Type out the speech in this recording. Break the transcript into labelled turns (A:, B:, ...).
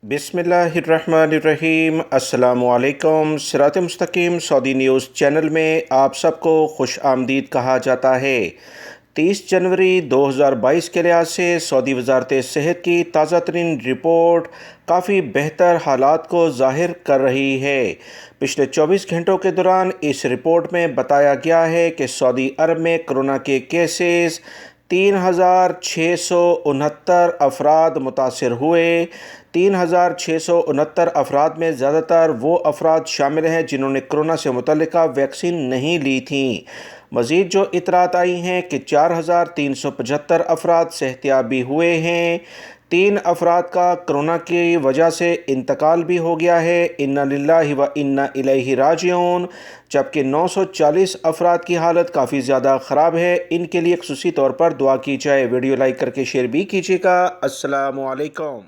A: बिस्मिल्लाहिर्रहमानिर्रहीम। अस्सलामुअलैकुम। सिरात मुस्तकीम सऊदी न्यूज़ चैनल में आप सबको खुश आमदीद कहा जाता है। 30 जनवरी 2022 के लिहाज से सऊदी वजारत सेहत की ताज़ा तरीन रिपोर्ट काफ़ी बेहतर हालात को ज़ाहिर कर रही है। पिछले 24 घंटों के दौरान इस रिपोर्ट में बताया गया है कि सऊदी अरब में कोरोना के केसेस 3,669 अफराद मुतासर हुए। 3,669 अफराद में ज़्यादातर वो अफराद शामिल हैं जिन्होंने कोरोना से मुतल्लिका वैक्सीन नहीं ली थी। मज़ीद जो इतरात आई हैं कि 4,375 अफराद सेहतियाबी हुए हैं। 3 अफराद का कोरोना की वजह से इंतकाल भी हो गया है। इन्ना लिल्लाहि व इन्ना इलैहि राजिऊन। जबकि 940 अफराद की हालत काफ़ी ज़्यादा ख़राब है। इनके लिए ख़ुसूसी तौर पर दुआ की जाए। वीडियो लाइक करके शेयर भी कीजिएगा। अस्सलामु अलैकुम।